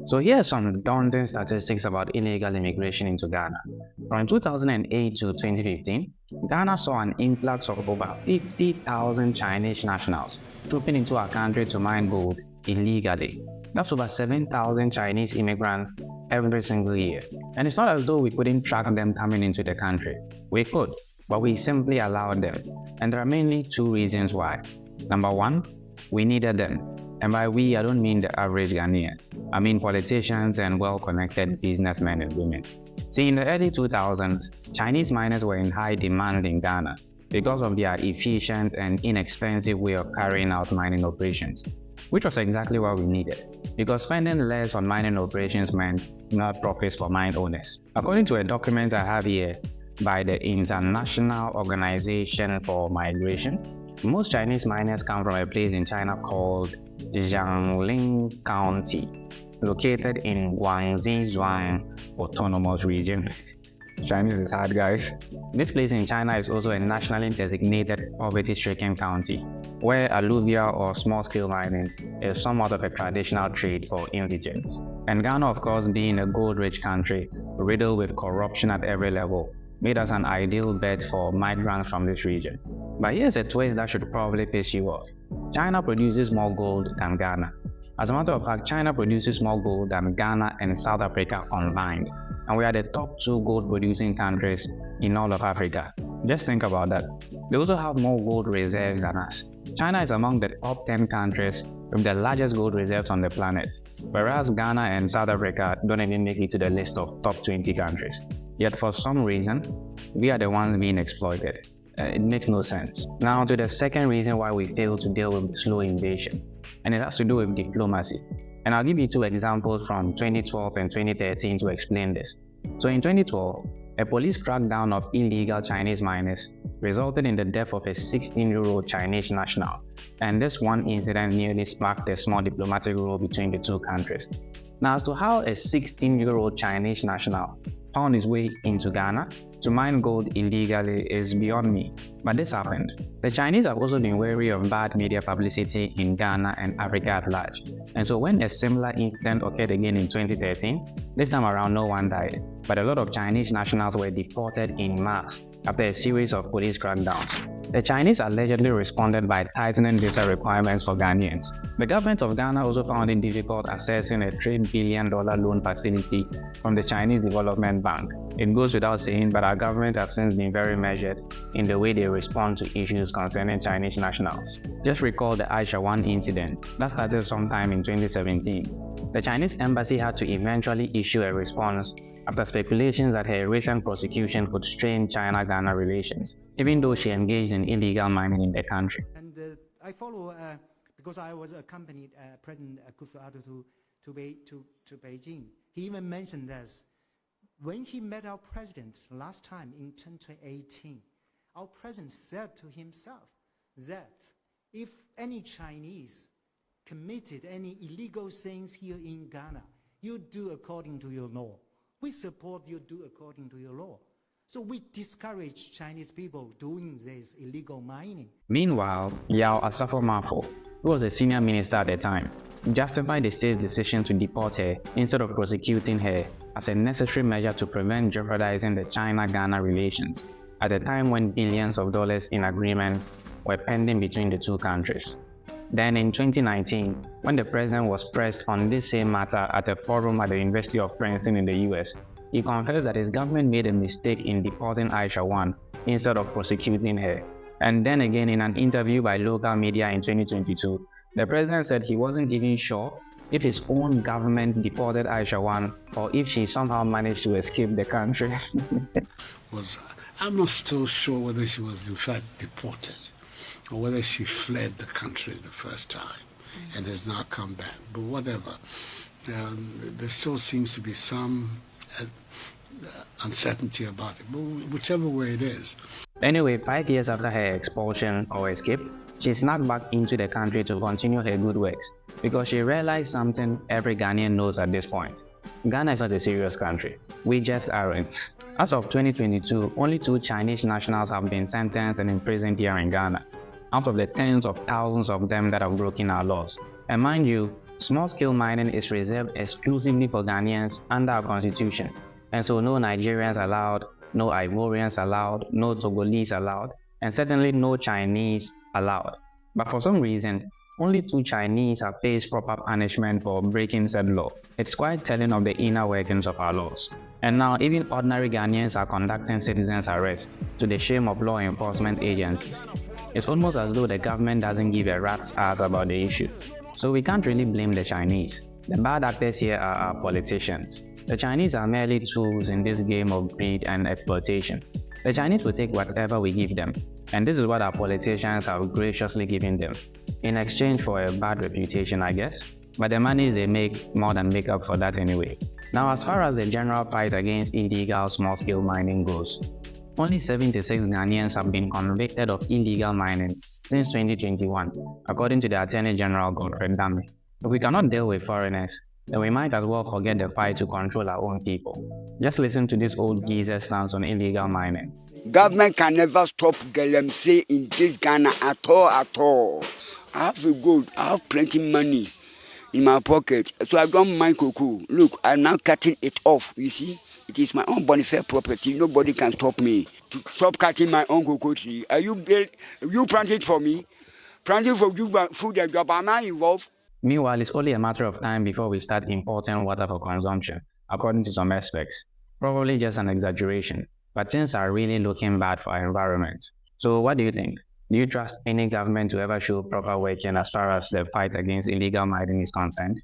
So here are some daunting statistics about illegal immigration into Ghana. From 2008 to 2015, Ghana saw an influx of over 50,000 Chinese nationals trooping into our country to mine gold illegally. That's over 7,000 Chinese immigrants every single year. And it's not as though we couldn't track them coming into the country. We could, but we simply allowed them. And there are mainly two reasons why. Number one, we needed them. And by we, I don't mean the average Ghanaian. I mean politicians and well-connected businessmen and women. See, in the early 2000s, Chinese miners were in high demand in Ghana because of their efficient and inexpensive way of carrying out mining operations, which was exactly what we needed, because spending less on mining operations meant more profits for mine owners. According to a document I have here by the International Organization for Migration, most Chinese miners come from a place in China called Jiangling County, located in Guangxi Zhuang Autonomous Region. Chinese is hard, guys. This place in China is also a nationally designated poverty-stricken county, where alluvial or small-scale mining is somewhat of a traditional trade for indigents. And Ghana, of course, being a gold-rich country, riddled with corruption at every level, made us an ideal bet for migrants from this region. But here's a twist that should probably piss you off. China produces more gold than Ghana. As a matter of fact, China produces more gold than Ghana and South Africa combined. And we are the top two gold-producing countries in all of Africa. Just think about that. They also have more gold reserves than us. China is among the top 10 countries with the largest gold reserves on the planet, whereas Ghana and South Africa don't even make it to the list of top 20 countries. Yet for some reason, we are the ones being exploited. It makes no sense. Now to the second reason why we fail to deal with slow invasion, and it has to do with diplomacy. And I'll give you two examples from 2012 and 2013 to explain this. So in 2012, a police crackdown of illegal Chinese miners resulted in the death of a 16-year-old Chinese national, and this one incident nearly sparked a small diplomatic row between the two countries. Now, as to how a 16-year-old Chinese national found his way into Ghana to mine gold illegally is beyond me, but this happened. The Chinese have also been wary of bad media publicity in Ghana and Africa at large, and so when a similar incident occurred again in 2013, this time around no one died, but a lot of Chinese nationals were deported in mass after a series of police crackdowns. The Chinese allegedly responded by tightening visa requirements for Ghanaians. The government of Ghana also found it difficult accessing a $3 billion loan facility from the Chinese Development Bank. It goes without saying, but our government has since been very measured in the way they respond to issues concerning Chinese nationals. Just recall the Aisha 1 incident that started sometime in 2017. The Chinese embassy had to eventually issue a response after speculations that her recent prosecution could strain China-Ghana relations, even though she engaged in illegal mining in the country. And I follow, because I was accompanied President Akufo-Addo to Beijing. He even mentioned this. When he met our president last time in 2018, our president said to himself that if any Chinese committed any illegal things here in Ghana, you do according to your law. We support you do according to your law. So we discourage Chinese people doing this illegal mining. Meanwhile, Yao Asafo-Mafo, who was a senior minister at the time, justified the state's decision to deport her instead of prosecuting her as a necessary measure to prevent jeopardizing the China-Ghana relations at a time when billions of dollars in agreements were pending between the two countries. Then in 2019, when the president was pressed on this same matter at a forum at the University of Princeton in the US, he confessed that his government made a mistake in deporting Aisha 1 instead of prosecuting her. And then again, in an interview by local media in 2022, the president said he wasn't even sure if his own government deported Aisha 1 or if she somehow managed to escape the country. I'm not still sure whether she was in fact deported or whether she fled the country the first time and has now come back. But whatever, there still seems to be some uncertainty about it, but whichever way it is. Anyway, 5 years after her expulsion or escape, she snuck back into the country to continue her good works because she realized something every Ghanaian knows at this point. Ghana is not a serious country. We just aren't. As of 2022, only 2 Chinese nationals have been sentenced and imprisoned here in Ghana, out of the tens of thousands of them that have broken our laws. And mind you, Small-scale mining is reserved exclusively for Ghanaians under our constitution, and so no Nigerians allowed, no Ivorians allowed, no Togolese allowed, and certainly no Chinese allowed. But for some reason, only 2 Chinese have faced proper punishment for breaking said law. It's quite telling of the inner workings of our laws. And now even ordinary Ghanaians are conducting citizens' arrests, to the shame of law enforcement agencies. It's almost as though the government doesn't give a rat's ass about the issue. So we can't really blame the Chinese. The bad actors here are our politicians. The Chinese are merely tools in this game of greed and exploitation. The Chinese will take whatever we give them, and this is what our politicians have graciously given them, in exchange for a bad reputation, I guess. But the monies they make more than make up for that anyway. Now, as far as the general fight against illegal small-scale mining goes, only 76 Ghanaians have been convicted of illegal mining since 2021, according to the Attorney General Godfrey Dame. If we cannot deal with foreigners, then we might as well forget the fight to control our own people. Just listen to this old geezer stance on illegal mining. Government can never stop galamsey in this Ghana at all. I have a gold, I have plenty money in my pocket, so I don't mind cocoa. Look, I'm now cutting it off, you see? It is my own bonafide property. Nobody can stop me to stop cutting my own cocoa tree. You plant it for me? Plant it for you, food and job. Am I involved? Meanwhile, it's only a matter of time before we start importing water for consumption, according to some experts. Probably just an exaggeration, but things are really looking bad for our environment. So what do you think? Do you trust any government to ever show proper working as far as the fight against illegal mining is concerned?